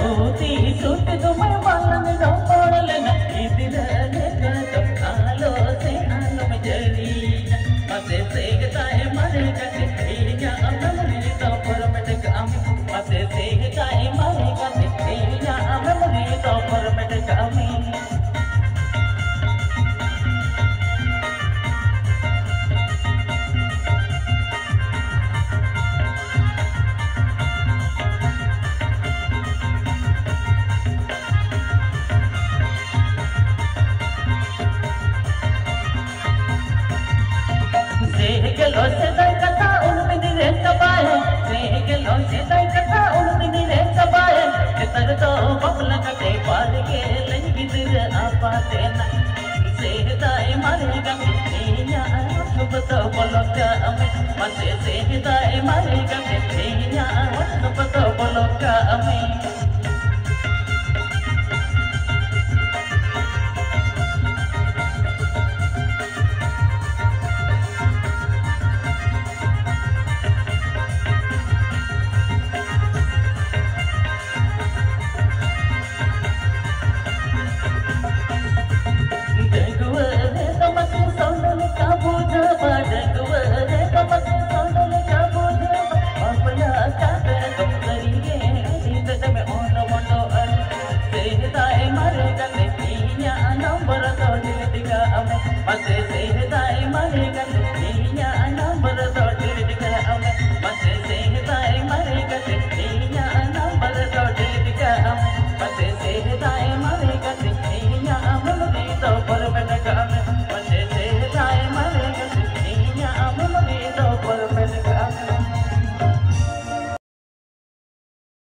सूती सूट तुम्हें बालन नो पड़ल न इधर लेकर आलो से आलो में जरी मसे सेगता है मरे कटे इया अमरी तो परमट काम मसे सेगता है मरे कटे इया अमरी तो परमट काम सेगलो से दाई कथा उन दिन रे सबाए सेगलो से दाई कथा उन दिन रे सबाए तर तो बबला कटे पार के लंगी दिल आपाते ना सेगदाई मारे गमे या शुभ तो बोलो का अमे मसे सेगदाई मारे गमे या शुभ तो बोलो का अमे